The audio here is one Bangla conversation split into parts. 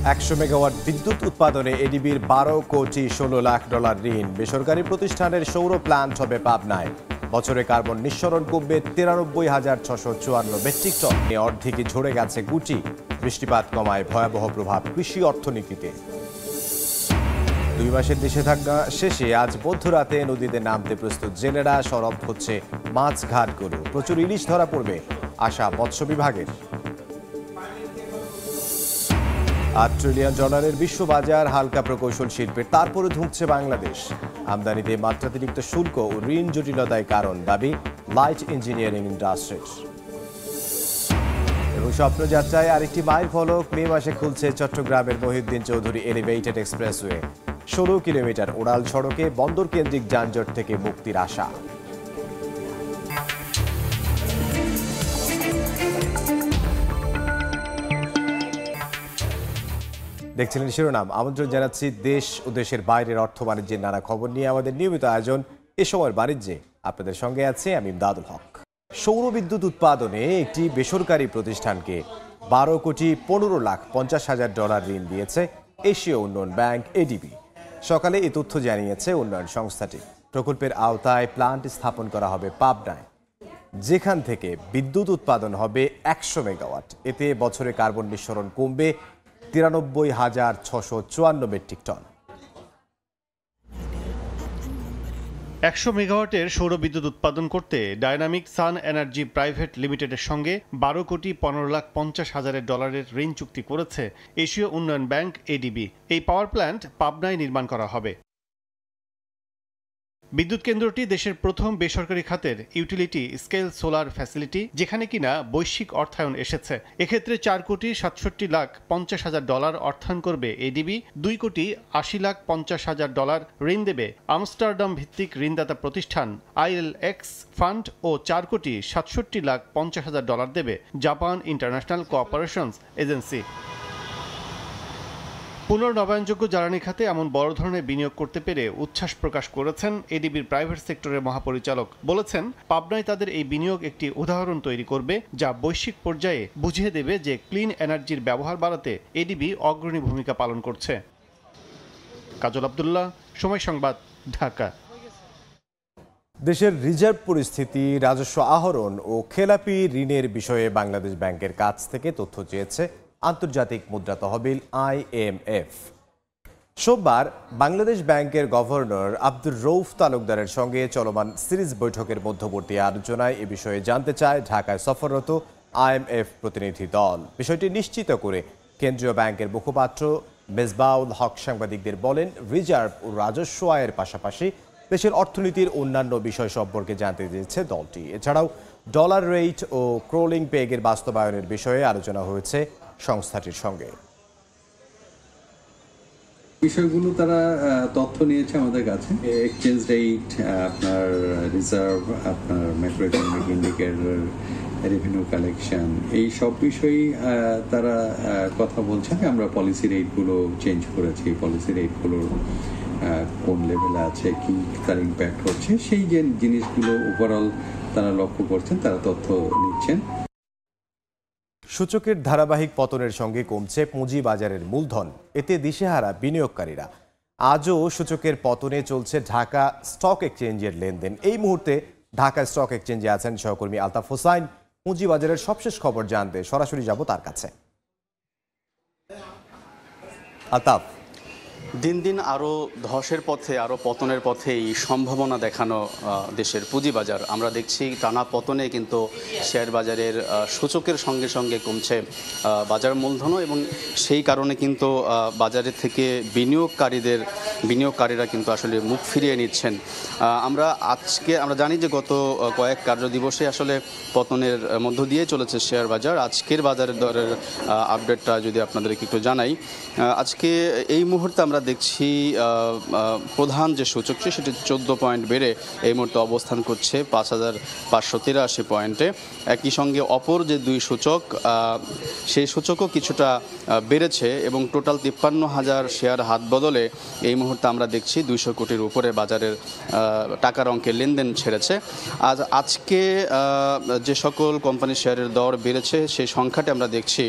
100 মেগাওয়াট বিদ্যুৎ উৎপাদনে এডিবির 12 কোটি 16 লাখ ডলার ঋণ। বেসরকারি প্রতিষ্ঠানের সৌর প্ল্যান্ট হবে পাবনায়। বছরে কার্বন নিঃসরণ কমবে 93,654 মেট্রিক টন। অর্ধেকই ঝরে গেছে গুটি। বৃষ্টিপাত কমায় ভয়াবহ প্রভাব কৃষি অর্থনীতিতে। 2 মাসের নিষেধাজ্ঞা শেষে আজ মধ্যরাতে নদীতে নামতে প্রস্তুত জেলেরা। সরব হচ্ছে মাছ ঘাটগুলো। প্রচুর ইলিশ ধরা পড়বে আশা মৎস্য বিভাগের। $8 ট্রিলিয়ন ডলারের বিশ্ববাজার হালকা প্রকৌশল শিল্পের, তারপরে ধুঁকছে বাংলাদেশ। আমদানিতে মাত্রাতিরিক্ত শুল্ক ও ঋণ জটিলতায় কারণ, দাবি লাইট ইঞ্জিনিয়ারিং ইন্ডাস্ট্রির। এবং স্বপ্নযাত্রায় আরেকটি মাইল ফলক। মে মাসে খুলছে চট্টগ্রামের Mohiuddin Chowdhury elevated expressway. 16 kilometre উড়াল সড়কে বন্দর কেন্দ্রিক যানজট থেকে মুক্তির আশা। দেখছিলেন শিরোনাম। আমন্ত্রণ জানাচ্ছি দেশ ও দেশের বাইরের অর্থ বাণিজ্যের নানা খবর নিয়ে আমাদের নিয়মিত আয়োজন এ সময়ের বাণিজ্যে। আপনাদের সঙ্গে আছে আমি ইমদাদুল হক। সৌর বিদ্যুৎ উৎপাদনে একটি বেসরকারি প্রতিষ্ঠানকে 12 কোটি 15 লাখ 50 হাজার ডলার ঋণ দিয়েছে এশীয় উন্নয়ন ব্যাংক এডিবি। সকালে এই তথ্য জানিয়েছে উন্নয়ন সংস্থাটি। প্রকল্পের আওতায় প্ল্যান্ট স্থাপন করা হবে পাবনায়, যেখান থেকে বিদ্যুৎ উৎপাদন হবে 100 মেগাওয়াট। এতে বছরে কার্বন নিঃসরণ কমবে 93,654 মেট্রিক টন। 100 মেগাওয়াটের সৌর বিদ্যুৎ উৎপাদন করতে ডায়নামিক সান এনার্জি প্রাইভেট লিমিটেডের সঙ্গে 12 কোটি 15 লাখ 50 হাজারের ডলারের ঋণ চুক্তি করেছে এশীয় উন্নয়ন ব্যাংক এডিবি। এই পাওয়ার প্ল্যান্ট পাবনায় নির্মাণ করা হবে। বিদ্যুৎ কেন্দ্রটি দেশের প্রথম বেসরকারি খাতের ইউটিলিটি স্কেল সোলার ফ্যাসিলিটি, যেখানে কিনা বৈশ্বিক অর্থায়ন এসেছে। এক্ষেত্রে 4 কোটি 67 লাখ 50 হাজার ডলার অর্থায়ন করবে এডিবি। 2 কোটি 80 লাখ 50 হাজার ডলার ঋণ দেবে আমস্টারডাম ভিত্তিক ঋণদাতা প্রতিষ্ঠান ILX ফান্ড ও 4 কোটি 67 লাখ 50 হাজার ডলার দেবে জাপান ইন্টারন্যাশনাল কোঅপারেশনস এজেন্সি। পুনর্নবায়নযোগ্য জ্বালানি খাতে এমন বড় ধরনের বিনিয়োগ করতে পেরে উচ্ছ্বাস প্রকাশ করেছেন এডিবির প্রাইভেট সেক্টরের মহাপরিচালক। বলেছেন, পাবনায় তাদের এই বিনিয়োগ একটি উদাহরণ তৈরি করবে, যা বৈশ্বিক পর্যায়ে বুঝিয়ে দেবে যে ক্লিন এনার্জির ব্যবহার বাড়াতে এডিবি অগ্রণী ভূমিকা পালন করছে। কাজল আব্দুল্লাহ, সময় সংবাদ, ঢাকা। দেশের রিজার্ভ পরিস্থিতি, রাজস্ব আহরণ ও খেলাপি ঋণের বিষয়ে বাংলাদেশ ব্যাংকের কাছ থেকে তথ্য চেয়েছে আন্তর্জাতিক মুদ্রা তহবিল IMF। সোমবার বাংলাদেশ ব্যাংকের গভর্নর আব্দুর রউফ তালুকদারের সঙ্গে চলমান সিরিজ বৈঠকের মধ্যবর্তী আলোচনায় এ বিষয়ে জানতে চায় ঢাকায় সফররত IMF প্রতিনিধি দল। বিষয়টি নিশ্চিত করে কেন্দ্রীয় ব্যাংকের মুখপাত্র মেজবাউল হক সাংবাদিকদের বলেন, রিজার্ভ ও রাজস্ব আয়ের পাশাপাশি দেশের অর্থনীতির অন্যান্য বিষয় সম্পর্কে জানতে চেয়েছে দলটি। এছাড়াও ডলার রেট ও ক্রোলিং পেগের বাস্তবায়নের বিষয়ে আলোচনা হয়েছে সংস্থাটির সঙ্গে। বিষয়গুলো তারা তথ্য নিয়েছে আমাদের কাছে। এক্সচেঞ্জ রেট, আপনার রিজার্ভ, আপনার macro economic indicator, revenue collection, এই সব বিষয়েই তারা কথা বলছেন। আমরা পলিসি রেটগুলো চেঞ্জ করেছি, পলিসি রেটগুলোর কোন লেভেলে আছে, কি তার ইম্প্যাক্ট হচ্ছে, সেই যে জিনিসগুলো ওভারঅল তারা লক্ষ্য করছেন, তারা তথ্য নিচ্ছেন। সূচকের ধারাবাহিক পতনের সঙ্গে কমছে পুঁজিবাজারের মূলধন। এতে দিশেহারা বিনিয়োগকারীরা। আজও সূচকের পতনে চলছে ঢাকা স্টক এক্সচেঞ্জের লেনদেন। এই মুহূর্তে ঢাকা স্টক এক্সচেঞ্জে আছেন সহকর্মী আলতাফ হোসাইন। পুঁজিবাজারের সবশেষ খবর জানতে সরাসরি যাব তার কাছে। আলতাফ, দিন দিন আরও ধসের পথে, আরও পতনের পথেই সম্ভাবনা দেখানো দেশের পুঁজিবাজার। আমরা দেখছি টানা পতনে কিন্তু শেয়ার বাজারের সূচকের সঙ্গে সঙ্গে কমছে বাজার মূলধনও, এবং সেই কারণে কিন্তু বাজারের থেকে বিনিয়োগকারীরা কিন্তু আসলে মুখ ফিরিয়ে নিচ্ছেন। আমরা জানি যে গত কয়েক কার্যদিবসে আসলে পতনের মধ্য দিয়ে চলেছে শেয়ার বাজার। আজকের বাজারের দরের আপডেটটা যদি আপনাদেরকে একটু জানাই, আজকে এই মুহূর্তে আমরা দেখছি প্রধান যে সূচকটি সেটি 14 পয়েন্ট বেড়ে এই মুহূর্তে অবস্থান করছে 5583 পয়েন্টে। একই সঙ্গে অপর যে দুই সূচক সেই সূচকও কিছুটা বেড়েছে এবং টোটাল 53,000 শেয়ার হাত বদলে এই মুহূর্তে আমরা দেখছি 200 কোটির উপরে বাজারের টাকার অঙ্কের লেনদেন ছেড়েছে। আজকে যে সকল কোম্পানির শেয়ারের দর বেড়েছে সেই সংখ্যাটি আমরা দেখছি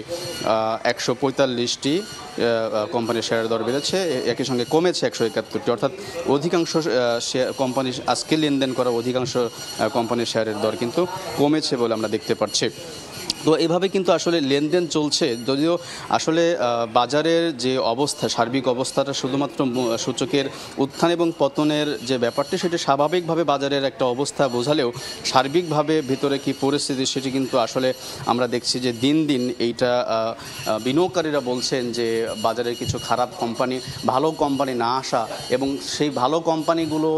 145টি কোম্পানির শেয়ারের দর বেড়েছে, একই সঙ্গে কমেছে 171টি, অর্থাৎ অধিকাংশ কোম্পানি আজকে লেনদেন করা অধিকাংশ কোম্পানির শেয়ারের দর কিন্তু কমেছে বলে আমরা দেখতে পাচ্ছি। তো এভাবে কিন্তু আসলে লেনদেন চলছে, যদিও আসলে বাজারের যে অবস্থা, সার্বিক অবস্থাটা শুধুমাত্র সূচকের উত্থান এবং পতনের যে ব্যাপারটি সেটি স্বাভাবিকভাবে বাজারের একটা অবস্থা বোঝালেও সার্বিকভাবে ভিতরে কি পরিস্থিতি সেটি কিন্তু আসলে আমরা দেখছি যে দিন দিন এইটা বিনিয়োগকারীরা বলছেন যে বাজারের কিছু খারাপ কোম্পানি, ভালো কোম্পানি না আসা এবং সেই ভালো কোম্পানিগুলো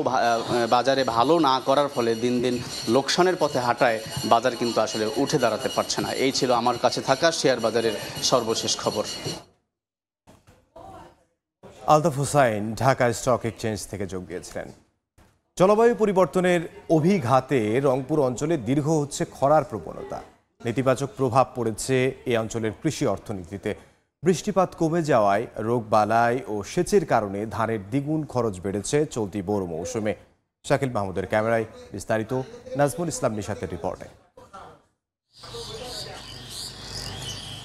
বাজারে ভালো না করার ফলে দিন দিন লোকসানের পথে হাঁটায় বাজার কিন্তু আসলে উঠে দাঁড়াতে পারছে না। এই ছিল আমার কাছে থাকা শেয়ার বাজারের সর্বশেষ খবর। আলতাফ হোসাইন ঢাকা স্টক এক্সচেঞ্জ থেকে যোগ দিয়েছিলেন। জলবায়ু পরিবর্তনের অভিঘাতে রংপুর অঞ্চলে দীর্ঘ হচ্ছে খরার প্রবণতা। নেতিবাচক প্রভাব পড়েছে এই অঞ্চলের কৃষি অর্থনীতিতে। বৃষ্টিপাত কমে যাওয়ায় রোগবালাই ও সেচের কারণে ধানের দ্বিগুণ খরচ বেড়েছে চলতি বোরো মৌসুমে। শাকিল মাহমুদের ক্যামেরায় বিস্তারিত নাজমুল ইসলাম নিশাতের রিপোর্টে।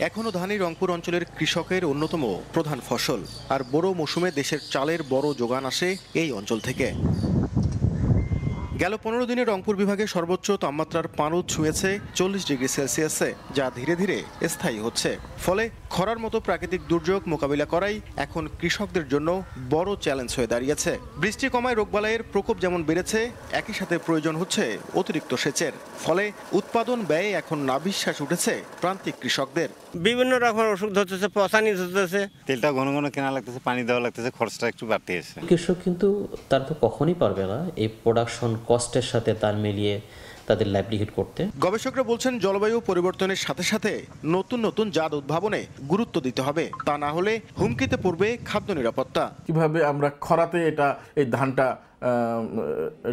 এখনও ধানই রংপুর অঞ্চলের কৃষকের অন্যতম প্রধান ফসল, আর বোরো মৌসুমে দেশের চালের বড় যোগান আসে এই অঞ্চল থেকে। গেল 15 দিনে রংপুর বিভাগে সর্বোচ্চ তাপমাত্রার পারদ ছুঁয়েছে 40 ডিগ্রি সেলসিয়াসে, যা ধীরে ধীরে স্থায়ী হচ্ছে। ফলে খরার মতো প্রাকৃতিক দুর্যোগ মোকাবিলা করাই এখন কৃষকদের জন্য বড় চ্যালেঞ্জ হয়ে দাঁড়িয়েছে। বৃষ্টি কমায় রোগবালাইয়ের প্রকোপ যেমন বেড়েছে, একই সাথে প্রয়োজন হচ্ছে অতিরিক্ত সেচের। ফলে উৎপাদন ব্যয়ে এখন নাভিশ্বাস উঠেছে প্রান্তিক কৃষকদের। বিভিন্ন রকম ওষুধ হচ্ছে, পচানি হচ্ছে, তেলটা ঘন ঘন কেনা লাগতেছে, পানি দেওয়া লাগতেছে, খরচটা একটু বাড়তে এসে। কৃষক কিন্তু তারা তো কখনই পারবে না এই প্রোডাকশন কস্টের সাথে তার মিলিয়ে তাদের লাইভলিহুড করতে। গবেষকরা বলছেন জলবায়ু পরিবর্তনের সাথে সাথে নতুন নতুন জাত উদ্ভাবনে গুরুত্ব দিতে হবে, তা না হলে হুমকিতে পড়বে খাদ্য নিরাপত্তা। কিভাবে আমরা খরাতে এই ধানটা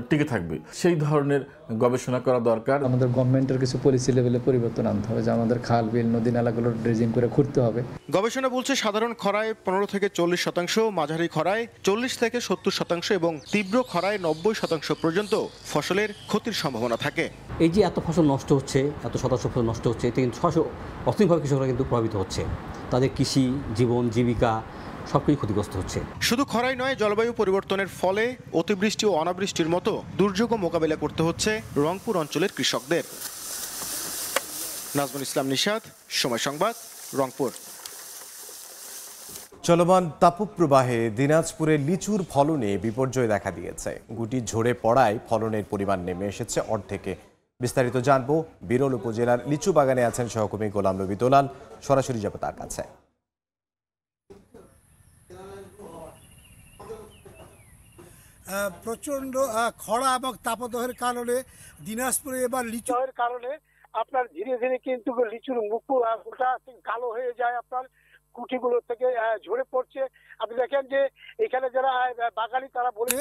টিকে থাকবে সেই ধরনের গবেষণা করা দরকার। আমাদের গভর্নমেন্টের কিছু পলিসি লেভেলে পরিবর্তন আনতে হবে, যে আমাদের খাল বিল নদী নালাগুলো ড্রেজিং করে খুঁড়তে হবে। গবেষণা বলছে সাধারণ খরায় 15 থেকে 40%, মাঝারি খরায় 40 থেকে 70% এবং তীব্র খরায় 90% পর্যন্ত ফসলের ক্ষতির সম্ভাবনা থাকে। এই যে এত ফসল নষ্ট হচ্ছে, এত শতাংশ ফসল নষ্ট হচ্ছে, এতে কিন্তু অর্থনৈতিকভাবে কৃষকরা কিন্তু প্রভাবিত হচ্ছে, তাদের কৃষি জীবন জীবিকা সবকিছু ক্ষতিগ্রস্ত হচ্ছে। শুধু খরাই নয়, জলবায়ু পরিবর্তনের ফলে অতিবৃষ্টি ও অনাবৃষ্টির মতো দুর্যোগও মোকাবিলা করতে হচ্ছে রংপুর অঞ্চলের কৃষকদের। নাজমুল ইসলাম নিশাত, সময় সংবাদ, রংপুর। চলমান তাপপ্রবাহে দিনাজপুরে লিচুর ফলনে বিপর্যয় দেখা দিয়েছে। গুটি ঝরে পড়ায় ফলনের পরিমাণ নেমে এসেছে অর্ধেকে। বিস্তারিত জানবো, বিরল উপজেলার লিচু বাগানে আছেন সহকর্মী গোলাম নবী দোলাল। সরাসরি যাবো তার কাছে। প্রচন্ড খরা এবং তাপদাহের কারণে দিনাজপুরে এবার লিচুর কারণে আপনার ধীরে ধীরে কিন্তু লিচুর মুখ গোটা কালো হয়ে যায়, আপনার কুটিগুলো থেকে ঝরে পড়ছে। আপনি দেখেন যে এখানে যারা বাগানি তারা বলে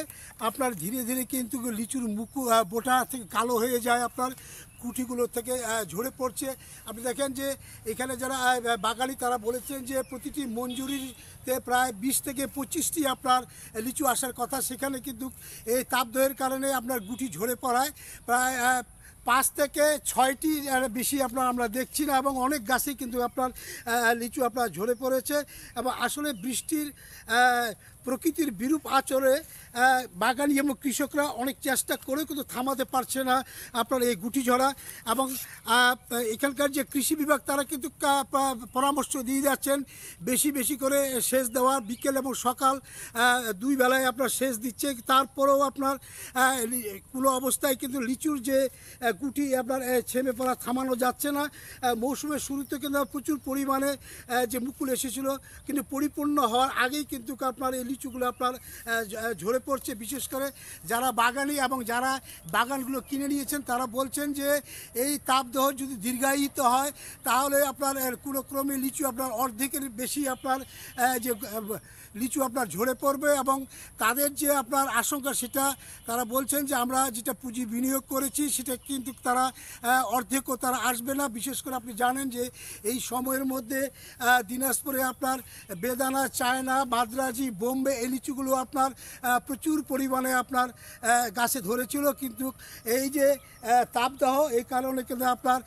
আপনার ধীরে ধীরে কিন্তু লিচুর মুখ বোটা থেকে কালো হয়ে যায়, আপনার কুটিগুলো থেকে ঝরে পড়ছে। আপনি দেখেন যে এখানে যারা বাগানি তারা বলেছেন যে প্রতিটি মঞ্জুরিতে প্রায় 20 থেকে 25টি আপনার লিচু আসার কথা, সেখানে কিন্তু এই তাপদাহের কারণে আপনার গুটি ঝরে পড়ায় প্রায় 5 থেকে 6টি বেশি আমরা দেখছি না, এবং অনেক গাছেই কিন্তু আপনার লিচু আপনার ঝরে পড়েছে। এবং আসলে বৃষ্টির প্রকৃতির বিরূপ আচরে বাগানি এবং কৃষকরা অনেক চেষ্টা করে কিন্তু থামাতে পারছে না আপনার এই গুটি ঝরা। এবং এখানকার যে কৃষি বিভাগ তারা কিন্তু পরামর্শ দিয়ে যাচ্ছেন বেশি বেশি করে সেচ দেওয়া, বিকেল এবং সকাল 2 বেলায় আপনার সেচ দিচ্ছে। তারপরেও আপনার কোনো অবস্থায় কিন্তু লিচুর যে গুটি আপনার ছেমে পড়া থামানো যাচ্ছে না। মৌসুমের শুরুতে কিন্তু প্রচুর পরিমাণে যে মুকুল এসেছিল, কিন্তু পরিপূর্ণ হওয়ার আগেই কিন্তু আপনার এই লিচুগুলো আপনার ঝরে পড়ছে। বিশেষ করে যারা বাগানি এবং যারা বাগানগুলো কিনে নিয়েছেন তারা বলছেন যে এই তাপদাহ যদি দীর্ঘায়িত হয় তাহলে আপনার কোনো ক্রমে লিচু আপনার অর্ধেকের বেশি আপনার যে লিচু আপনার ঝরে পড়বে, এবং তাদের যে আপনার আশঙ্কা সেটা তারা বলছেন যে আমরা যেটা পুঁজি বিনিয়োগ করেছি সেটা কিন্তু তারা অর্ধেকও তারা আসবে না। বিশেষ করে আপনি জানেন যে এই সময়ের মধ্যে দিনাজপুরে আপনার বেদানা, চায়না, মাদ্রাজি, বোম্বে এই লিচুগুলো আপনার প্রচুর পরিমাণে আপনার গাছে ধরেছিল, কিন্তু এই যে তাপদাহ এই কারণে কিন্তু আপনার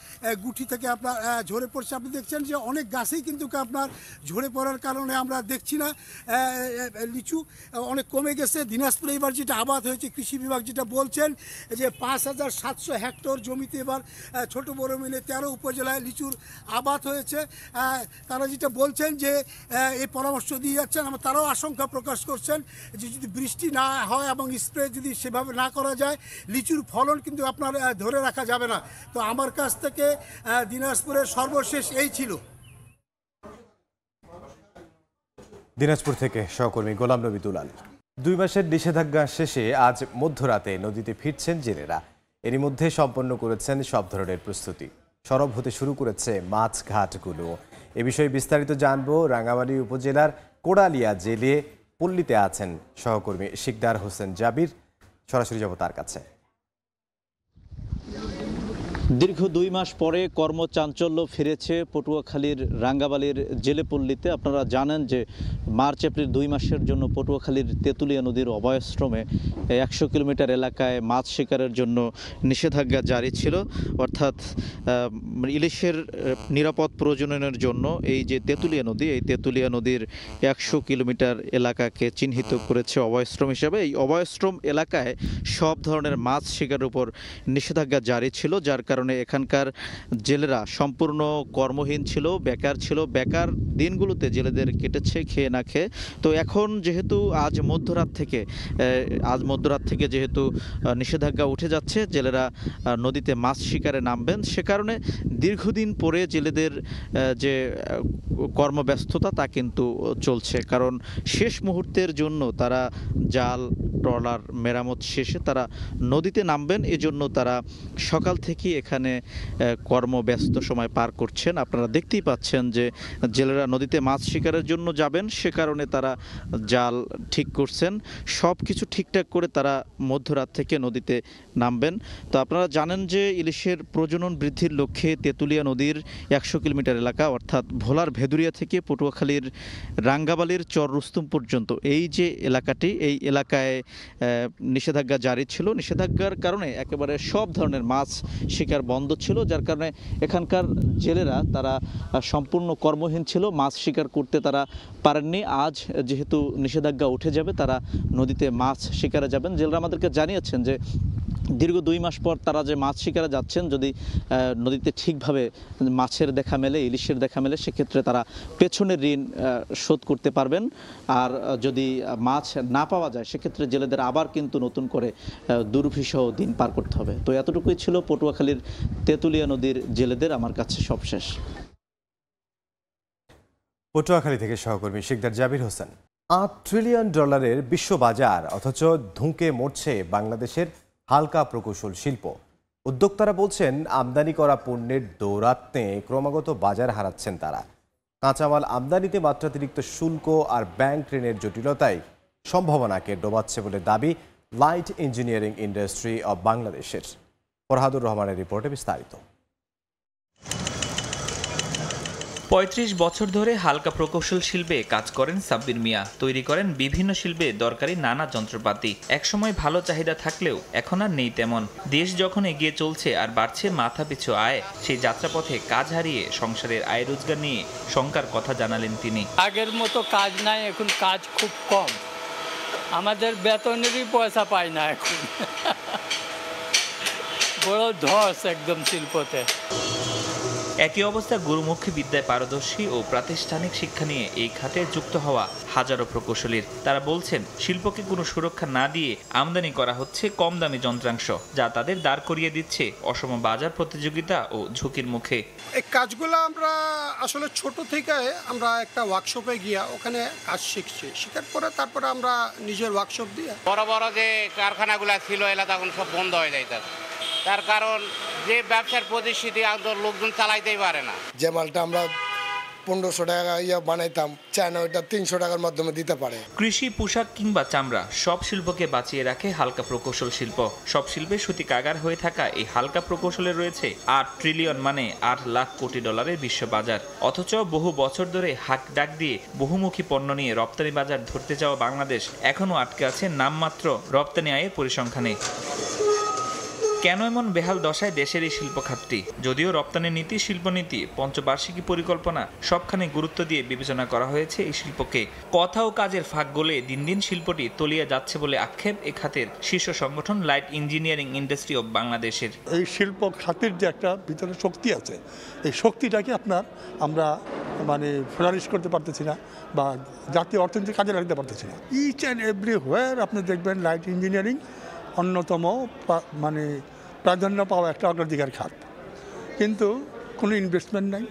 গুটি থেকে আপনার ঝরে পড়ছে। আপনি দেখছেন যে অনেক গাছেই কিন্তু আপনার ঝরে পড়ার কারণে আমরা দেখছি না লিচু অনেক কমে গেছে। দিনাজপুরে এবার যেটা আবাদ হয়েছে, কৃষি বিভাগ যেটা বলছেন যে 5700 হেক্টর জমিতে এবার ছোট বড় মিলে 13 উপজেলায় লিচুর আবাদ হয়েছে। তারা যেটা বলছেন যে এই পরামর্শ দিয়ে যাচ্ছেন, তারাও আশঙ্কা প্রকাশ করছেন যে যদি বৃষ্টি না হয় এবং স্প্রে যদি সেভাবে না করা যায় লিচুর ফলন কিন্তু আপনার ধরে রাখা যাবে না। তো আমার কাছ থেকে দিনাজপুরের সর্বশেষ এই ছিল। দিনাজপুর থেকে সহকর্মী গোলাম নবী দুলাল। 2 মাসের নিষেধাজ্ঞা শেষে আজ মধ্যরাতে নদীতে ফিরছেন জেলেরা। এরই মধ্যে সম্পন্ন করেছেন সব ধরনের প্রস্তুতি। সরব হতে শুরু করেছে মাছ ঘাটগুলো। এ বিষয়ে বিস্তারিত জানবো রাঙ্গামাটি উপজেলার কোড়ালিয়া জেলে পল্লীতে আছেন সহকর্মী শিকদার হোসেন জাবির। সরাসরি যাব তার কাছে। দীর্ঘ 2 মাস পরে কর্মচাঞ্চল্য ফিরেছে পটুয়াখালীর রাঙ্গাবালির জেলেপল্লীতে। আপনারা জানেন যে মার্চ এপ্রিল 2 মাসের জন্য পটুয়াখালীর তেঁতুলিয়া নদীর অভয়াশ্রমে 100 কিলোমিটার এলাকায় মাছ শিকারের জন্য নিষেধাজ্ঞা জারি ছিল। অর্থাৎ ইলিশের নিরাপদ প্রজননের জন্য এই যে তেঁতুলিয়া নদী, এই তেঁতুলিয়া নদীর 100 কিলোমিটার এলাকাকে চিহ্নিত করেছে অভয়াশ্রম হিসাবে। এই অভয়াশ্রম এলাকায় সব ধরনের মাছ শিকারের উপর নিষেধাজ্ঞা জারি ছিল, যার কারণে এখানকার জেলেরা সম্পূর্ণ কর্মহীন ছিল, বেকার ছিল। বেকার দিনগুলোতে জেলেদের কেটেছে খেয়ে না খেয়ে। তো এখন যেহেতু আজ মধ্যরাত থেকে যেহেতু নিষেধাজ্ঞা উঠে যাচ্ছে, জেলেরা নদীতে মাছ শিকারে নামবেন, সে কারণে দীর্ঘদিন পরে জেলেদের যে কর্মব্যস্ততা তা কিন্তু চলছে। কারণ শেষ মুহূর্তের জন্য তারা জাল ট্রলার মেরামত শেষে তারা নদীতে নামবেন, এজন্য তারা সকাল থেকেই এখানে কর্মব্যস্ত সময় পার করছেন। আপনারা দেখতেই পাচ্ছেন যে জেলেরা নদীতে মাছ শিকারের জন্য যাবেন, সে কারণে তারা জাল ঠিক করছেন। সব কিছু ঠিকঠাক করে তারা মধ্যরাত থেকে নদীতে নামবেন। তো আপনারা জানেন যে ইলিশের প্রজনন বৃদ্ধির লক্ষ্যে তেঁতুলিয়া নদীর 100 কিলোমিটার এলাকা অর্থাৎ ভোলার ভেদুরিয়া থেকে পটুয়াখালীর রাঙ্গাবালির চর রুস্তুম পর্যন্ত এই যে এলাকাটি, এই এলাকায় নিষেধাজ্ঞা জারি ছিল। নিষেধাজ্ঞার কারণে একেবারে সব ধরনের মাছ শিকার বন্ধ ছিল, যার কারণে এখানকার জেলেরা তারা সম্পূর্ণ কর্মহীন ছিল, মাছ শিকার করতে তারা পারেননি। আজ যেহেতু নিষেধাজ্ঞা উঠে যাবে, তারা নদীতে মাছ শিকারে যাবেন। জেলেরা আমাদেরকে জানিয়েছেন যে দীর্ঘ 2 মাস পর তারা যে মাছ শিকারে যাচ্ছেন, যদি নদীতে ঠিকভাবে মাছের দেখা মেলে, ইলিশের দেখা মেলে, সেক্ষেত্রে তারা পেছনের ঋণ শোধ করতে পারবেন। আর যদি মাছ না পাওয়া যায়, সেক্ষেত্রে জেলেদের আবার কিন্তু নতুন করে দুর্বিষহ দিন পার করতে হবে। তো এতটুকুই ছিল পটুয়াখালীর তেঁতুলিয়া নদীর জেলেদের আমার কাছে সবশেষ। পটুয়াখালী থেকে সহকর্মী শিকদার জাবির হোসেন। $8 ট্রিলিয়ন বিশ্ব বাজার, অথচ ধুঁকে মরছে বাংলাদেশের হালকা প্রকৌশল শিল্প। উদ্যোক্তারা বলছেন আমদানি করা পণ্যের দৌরাত্ম্যে ক্রমাগত বাজার হারাচ্ছেন তারা। কাঁচামাল আমদানিতে মাত্রাতিরিক্ত শুল্ক আর ব্যাংক ঋণের জটিলতায় সম্ভাবনাকে ডোবাচ্ছে বলে দাবি লাইট ইঞ্জিনিয়ারিং ইন্ডাস্ট্রি অব বাংলাদেশের। ফরহাদুর রহমানের রিপোর্টে বিস্তারিত। 35 বছর ধরে হালকা প্রকৌশল শিল্পে কাজ করেন সাব্বির মিয়া। তৈরি করেন বিভিন্ন শিল্পে দরকারি নানা যন্ত্রপাতি। একসময় ভালো চাহিদা থাকলেও এখন আর নেই তেমন। দেশ যখন এগিয়ে চলছে আর বাড়ছে মাথাপিছু আয়, সেই যাত্রাপথে কাজ হারিয়ে সংসারের আয় রোজগার নিয়ে শঙ্কার কথা জানালেন তিনি। আগের মতো কাজ নাই, এখন কাজ খুব কম। আমাদের বেতনেরই পয়সা পাই না এখন। বড় ধস একদম শিল্পতে। একই অবস্থা গুরুমুখী বিদ্যায় পারদর্শী ও প্রাতিষ্ঠানিক শিক্ষা নিয়ে এই খাতে যুক্ত হওয়া হাজারো প্রকৌশলীর। তারা বলছেন, শিল্পকে কোনো সুরক্ষা না দিয়ে আমদানি করা হচ্ছে কম দামি যন্ত্রাংশ, যা তাদের দাঁড় করিয়ে দিচ্ছে অসম বাজার প্রতিযোগিতা ও ঝুঁকির মুখে। এই কাজগুলো আমরা আসলে ছোট থেকে আমরা একটা ওয়ার্কশপে গিয়া ওখানে কাজ শিখছি, শেখার পরে তারপরে আমরা নিজের ওয়ার্কশপ দিয়ে বড় বড় যে কারখানাগুলো ছিল এলা তখন সব বন্ধ হয়ে যাইত। তার কারণ যে ব্যবসার প্রতিষ্ঠিতি লোকজন চালাইতেই পারে না। যে মালটা আমরা 1500 টাকা বানাইতাম, চায়না ওইটা 300 টাকার মাধ্যমে দিতে পারে। কৃষি, পোশাক কিংবা চামড়া সব শিল্পকে বাঁচিয়ে রাখে হালকা প্রকৌশল শিল্প। সব শিল্পে সুতি কাগার হয়ে থাকা এই হালকা প্রকৌশলে রয়েছে 8 ট্রিলিয়ন মানে 8 লাখ কোটি ডলারের বিশ্ব বাজার। অথচ বহু বছর ধরে হাক ডাক দিয়ে বহুমুখী পণ্য নিয়ে রপ্তানি বাজার ধরতে যাওয়া বাংলাদেশ এখনও আটকে আছে নামমাত্র রপ্তানি আয়ের পরিসংখ্যানে। কেন এমন বেহাল দশায় দেশের এই শিল্প খাতটি? যদিও রপ্তানি নীতি, শিল্পনীতি, পঞ্চবার্ষিকী পরিকল্পনা সবখানে গুরুত্ব দিয়ে বিবেচনা করা হয়েছে এই শিল্পকে, কথা ও কাজের ফাঁক গলে দিন দিন শিল্পটি তলিয়ে যাচ্ছে বলে আক্ষেপ এ খাতের শীর্ষ সংগঠন লাইট ইঞ্জিনিয়ারিং ইন্ডাস্ট্রি অব বাংলাদেশের। এই শিল্প খাতের যে একটা ভিতরে শক্তি আছে, এই শক্তিটাকে আমরা ফ্লারিশ করতে পারতেছি না বা জাতীয় অর্থনীতি কাজে লাগাতে পারতেছি না। ইচ অ্যান্ড এভরিওয়্যার আপনি দেখবেন লাইট ইঞ্জিনিয়ারিং অন্যতম প্রাধান্য পাওয়া একটা অগ্রাধিকার খাত, কিন্তু কোনো ইনভেস্টমেন্ট নাই,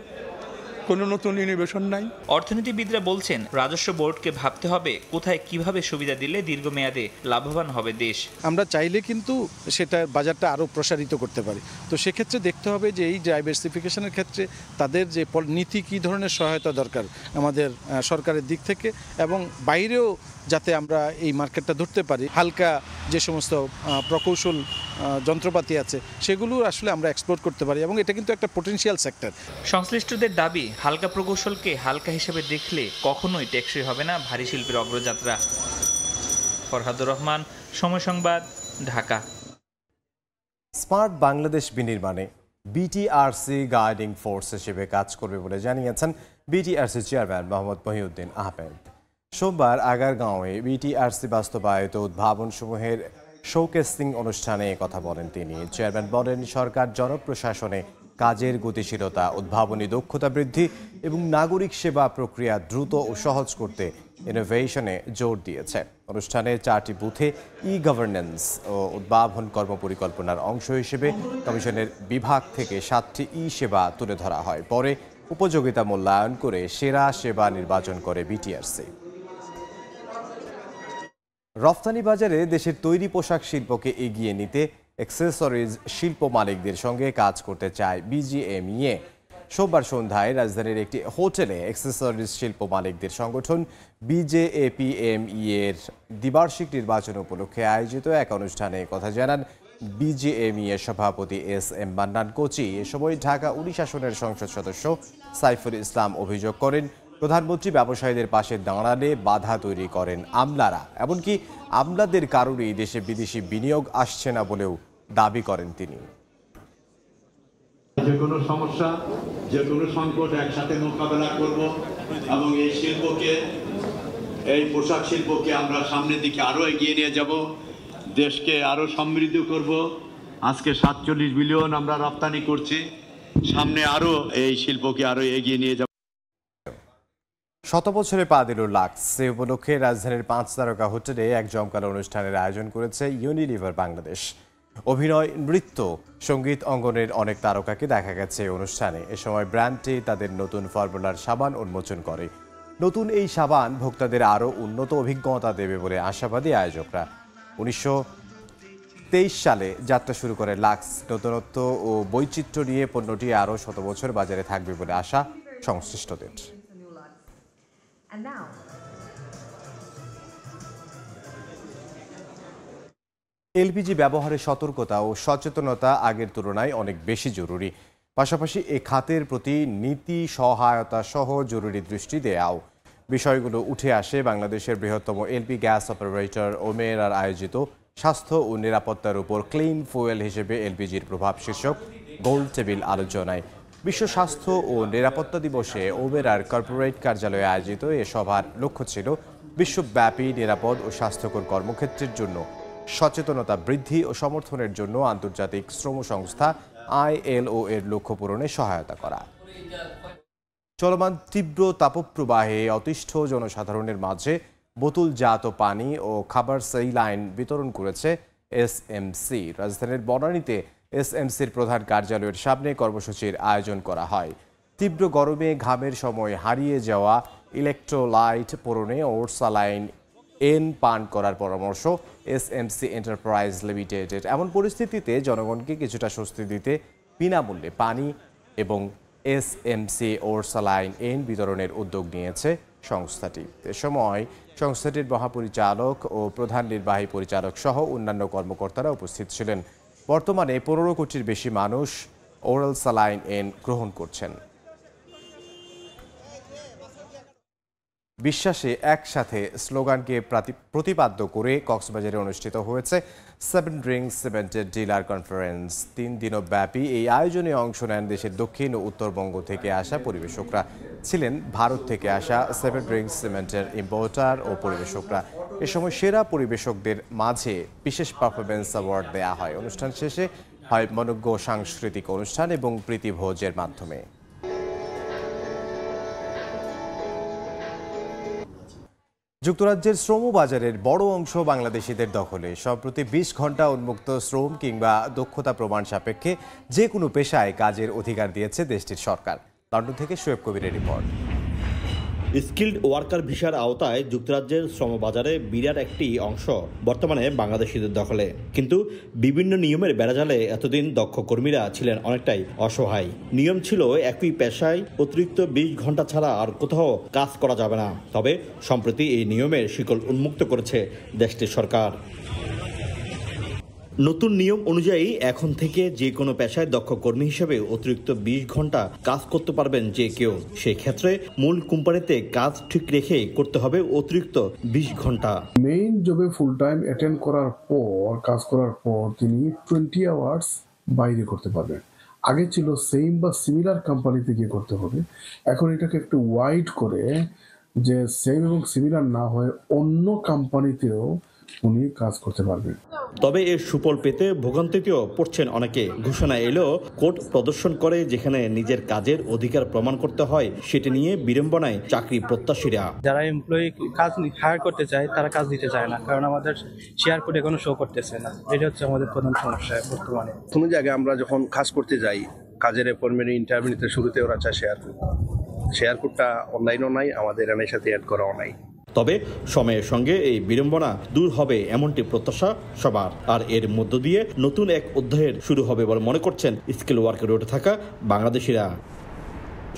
কোনো নতুন ইনোভেশন নাই। অর্থনীতিবিদরা বলছেন, রাজস্ব বোর্ডকে ভাবতে হবে কোথায় কিভাবে সুবিধা দিলে দীর্ঘমেয়াদে লাভবান হবে দেশ। আমরা চাইলে কিন্তু সেটা বাজারটা আরও প্রসারিত করতে পারি। তো সেক্ষেত্রে দেখতে হবে যে এই ডাইভার্সিফিকেশনের ক্ষেত্রে তাদের যে নীতি কী ধরনের সহায়তা দরকার আমাদের সরকারের দিক থেকে, এবং বাইরেও যাতে আমরা এই মার্কেটটা ধরতে পারি। হালকা যে সমস্ত প্রকৌশল যন্ত্রপাতি আছে সেগুলো আসলে আমরা এক্সপ্লোর করতে পারি, এবং এটা কিন্তু একটা পটেনশিয়াল সেক্টর। সংশ্লিষ্টদের দাবি, হালকা প্রকৌশলকে হালকা হিসেবে দেখলে কখনোই টেকসই হবে না ভারী শিল্পের অগ্রযাত্রা। ফরহাদুর রহমান, সময় সংবাদ, ঢাকা। স্মার্ট বাংলাদেশ বিনির্মাণে বিটিআরসি গাইডিং ফোর্স হিসেবে কাজ করবে বলে জানিয়েছেন বিটিআরসি চেয়ারম্যান মোহাম্মদ মহিউদ্দিন আহমেদ। সোমবার আগারগাঁওয়ে বিটিআরসি বাস্তবায়িত উদ্ভাবনসমূহের শোকেসিং অনুষ্ঠানে কথা বলেন তিনি। চেয়ারম্যান বলেন, সরকার জনপ্রশাসনে কাজের গতিশীলতা, উদ্ভাবনী দক্ষতা বৃদ্ধি এবং নাগরিক সেবা প্রক্রিয়া দ্রুত ও সহজ করতে ইনোভেশনে জোর দিয়েছে। অনুষ্ঠানে 4টি বুথে ই-গভর্নেন্স ও উদ্ভাবন কর্মপরিকল্পনার অংশ হিসেবে কমিশনের বিভাগ থেকে 7টি ই-সেবা তুলে ধরা হয়। পরে উপযোগিতা মূল্যায়ন করে সেরা সেবা নির্বাচন করে বিটিআরসি। রফতানি বাজারে দেশের তৈরি পোশাক শিল্পকে এগিয়ে নিতে অ্যাক্সেসরিজ শিল্প মালিকদের সঙ্গে কাজ করতে চায় বিজিএমইএ। সোমবার সন্ধ্যায় রাজধানীর একটি হোটেলে অ্যাক্সেসরিজ শিল্প মালিকদের সংগঠন বিজেএপিএমইএর দ্বিবার্ষিক নির্বাচন উপলক্ষে আয়োজিত এক অনুষ্ঠানে কথা জানান বিজেএমইএর সভাপতি এস.এম. মান্নান কোচি। এ সময় ঢাকা 19 আসনের সংসদ সদস্য সাইফুল ইসলাম অভিযোগ করেন, প্রধানমন্ত্রী ব্যবসায়ীদের পাশে দাঁড়ালে বাধা তৈরি করেন আমলারা, এমনকি আমলাদের কারণেই দেশে বিদেশি বিনিয়োগ আসছে না বলেও দাবি করেন তিনি। যে কোনো সমস্যা, যে কোনো সংকট একসাথে মোকাবেলা করব এবং এই শিল্পকে, এই পোশাক শিল্পকে আমরা সামনের দিকে আরো এগিয়ে নিয়ে যাব, দেশকে আরো সমৃদ্ধ করব। আজকে 47 বিলিয়ন আমরা রপ্তানি করছি, সামনে আরো এই শিল্পকে আরো এগিয়ে নিয়ে যাব। 100 বছরে পা দিল লাক্স। সে উপলক্ষে রাজধানীর 5 তারকা হোটেলে এক জমকালো অনুষ্ঠানের আয়োজন করেছে ইউনিলিভার বাংলাদেশ। অভিনয়, নৃত্য, সঙ্গীত অঙ্গনের অনেক তারকাকে দেখা গেছে অনুষ্ঠানে। এ সময় ব্র্যান্ডটি তাদের নতুন ফর্মুলার সাবান উন্মোচন করে। নতুন এই সাবান ভোক্তাদের আরও উন্নত অভিজ্ঞতা দেবে বলে আশাবাদী আয়োজকরা। 1923 সালে যাত্রা শুরু করে লাক্স। নতুনত্ব ও বৈচিত্র্য নিয়ে পণ্যটি আরও 100 বছর বাজারে থাকবে বলে আশা সংশ্লিষ্টদের। এলপিজি ব্যবহারে সতর্কতা ও সচেতনতা আগের তুলনায় অনেক বেশি জরুরি। পাশাপাশি এ খাতের প্রতি নীতি সহায়তা সহ জরুরি দৃষ্টি দেওয়াও। বিষয়গুলো উঠে আসে বাংলাদেশের বৃহত্তম এলপি গ্যাস অপারেটর ওমেরার আয়োজিত স্বাস্থ্য ও নিরাপত্তার উপর ক্লিন ফুয়েল হিসেবে এলপিজির প্রভাব শীর্ষক গোল টেবিল আলোচনায়। বিশ্ব স্বাস্থ্য ও নিরাপত্তা দিবসে ওমেরার কর্পোরেট কার্যালয়ে আয়োজিত এ সভার লক্ষ্য ছিল বিশ্বব্যাপী নিরাপদ ও স্বাস্থ্যকর কর্মক্ষেত্রের জন্য সচেতনতা বৃদ্ধি ও সমর্থনের জন্য আন্তর্জাতিক শ্রম সংস্থা ILO এর লক্ষ্য পূরণে সহায়তা করা। চলমান তীব্র তাপপ্রবাহে অতিষ্ঠ জনসাধারণের মাঝে বোতলজাত পানি ও খাবার সেলাইন বিতরণ করেছে এসএমসি। রাজধানীর বনানীতে এসএমসির প্রধান কার্যালয়ের সামনে কর্মসূচির আয়োজন করা হয়। তীব্র গরমে ঘামের সময় হারিয়ে যাওয়া ইলেকট্রোলাইট পূরণে ওরসালাইন এন পান করার পরামর্শ এসএমসি এন্টারপ্রাইজ লিমিটেডের। এমন পরিস্থিতিতে জনগণকে কিছুটা স্বস্তি দিতে বিনামূল্যে পানি এবং এসএমসি ওরসালাইন এন বিতরণের উদ্যোগ নিয়েছে সংস্থাটি। এ সময় সংস্থাটির মহাপরিচালক ও প্রধান নির্বাহী পরিচালক সহ অন্যান্য কর্মকর্তারা উপস্থিত ছিলেন। বর্তমানে 15 কোটির বেশি মানুষ ওরাল স্যালাইন এন গ্রহণ করছেন। বিশ্বাসে একসাথে স্লোগানকে প্রতিপাদ্য করে কক্সবাজারে অনুষ্ঠিত হয়েছে 7 ড্রিঙ্কস সিমেন্টের ডিলার কনফারেন্স। 3 দিনব্যাপী এই আয়োজনে অংশ নেন দেশের দক্ষিণ ও উত্তরবঙ্গ থেকে আসা পরিবেশকরা। ছিলেন ভারত থেকে আসা 7 ড্রিঙ্কস সিমেন্টের ইম্পোর্টার ও পরিবেশকরা। এ সময় সেরা পরিবেশকদের মাঝে বিশেষ পারফরমেন্স অ্যাওয়ার্ড দেওয়া হয়। অনুষ্ঠান শেষে হয় মনোজ্ঞ সাংস্কৃতিক অনুষ্ঠান এবং প্রীতিভোজের মাধ্যমে। যুক্তরাজ্যের শ্রমবাজারের বড় অংশ বাংলাদেশিদের দখলে। সম্প্রতি 20 ঘন্টা উন্মুক্ত শ্রম কিংবা দক্ষতা প্রমাণ সাপেক্ষে যে কোনো পেশায় কাজের অধিকার দিয়েছে দেশটির সরকার। লন্ডন থেকে শোয়েব কবিরের রিপোর্ট। স্কিল্ড ওয়ার্কার ভিসার আওতায় যুক্তরাজ্যের শ্রমবাজারে বিরাট একটি অংশ বর্তমানে বাংলাদেশিদের দখলে। কিন্তু বিভিন্ন নিয়মের বেড়াজালে এতদিন দক্ষ কর্মীরা ছিলেন অনেকটাই অসহায়। নিয়ম ছিল একই পেশায় অতিরিক্ত 20 ঘন্টা ছাড়া আর কোথাও কাজ করা যাবে না। তবে সম্প্রতি এই নিয়মের শিকল উন্মুক্ত করেছে দেশটির সরকার। নতুন নিয়ম অনুযায়ী এখন থেকে যে কোনো পেশায় দক্ষ কর্মী হিসেবে অতিরিক্ত 20 ঘন্টা কাজ করতে পারবেন যে কেউ। সেই ক্ষেত্রে মূল কোম্পানিতে কাজ ঠিক রেখে করতে হবে অতিরিক্ত 20 ঘন্টা। মেইন জবে ফুল টাইম অ্যাটেন্ড করার পর কাজ করার পর তিনি 20 আওয়ার্স বাইরে করতে পারবেন। আগে ছিল সেম বা সিমিলার কোম্পানিতে গিয়ে করতে হবে। এখন এটাকে একটু ওয়াইড করে যে সেম এবং সিমিলার না হয়ে অন্য কোম্পানিতেও উনি কাজ করতে পারবেন। তবে এর সুফল পেতে ভোগান্তিতেও পড়ছেন অনেকে। ঘোষণা এলেও কোর্ট প্রদর্শন করে যেখানে নিজের কাজের অধিকার প্রমাণ করতে হয় সেটি নিয়ে বিড়ম্বনায় চাকরি প্রত্যাশীরা। যারা এমপ্লয়ি কাজ হায়ার করতে চায় তারা কাজ দিতে চায় না, কারণ আমাদের শেয়ার কোড এখনো শো করতেছে না। এটা হচ্ছে আমাদের প্রধান সমস্যা বর্তমানে। কোনো জায়গায় আমরা যখন কাজ করতে যাই, কাজের অ্যাপয়েন্টমেন্ট ইন্টারভিউতে শুরুতে ওরা চায় শেয়ার কোডটা অনলাইনও নাই, আমাদের এর সাথে অ্যাড করাও নাই। তবে সময়ের সঙ্গে এই বিড়ম্বনা দূর হবে এমনটি প্রত্যাশা সবার। আর এর মধ্য দিয়ে নতুন এক অধ্যায়ের শুরু হবে বলে মনে করছেন স্কিল ওয়ার্কার রোডে থাকা বাংলাদেশিরা।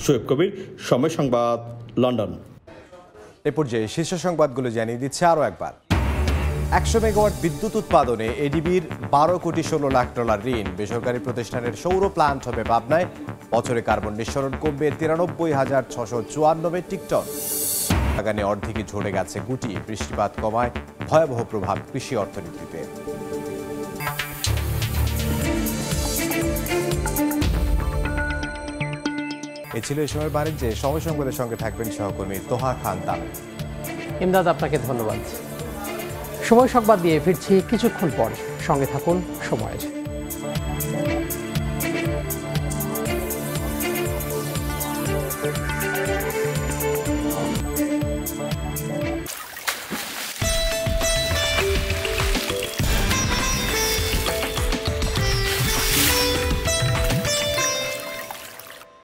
শোয়েব কবির, সময় সংবাদ, লন্ডন। এ পর্যায়ে শীর্ষ সংবাদগুলো জানিয়ে দিচ্ছে আরও একবার। 100 মেগাওয়াট বিদ্যুৎ উৎপাদনে এডিবির 12 কোটি 16 লাখ ডলার ঋণ। বেসরকারি প্রতিষ্ঠানের সৌর প্লান্ট হবে পাবনায়। বছরে কার্বন নিঃসরণ কমবে 93,654 মেট্রিক টন। বাগানে অর্ধেকে ঝরে গেছে গুটি। বৃষ্টিপাত কমায় ভয়াবহ প্রভাব কৃষি অর্থনীতিতে। এ ছিল এই সময় বাণিজ্যে। সময় সংবাদের সঙ্গে থাকবেন সহকর্মী তোহা খান তামিম। ইমদাদ, আপনাকে ধন্যবাদ। সময় সংবাদ দিয়ে ফিরছি কিছুক্ষণ পর। সঙ্গে থাকুন সময়ের।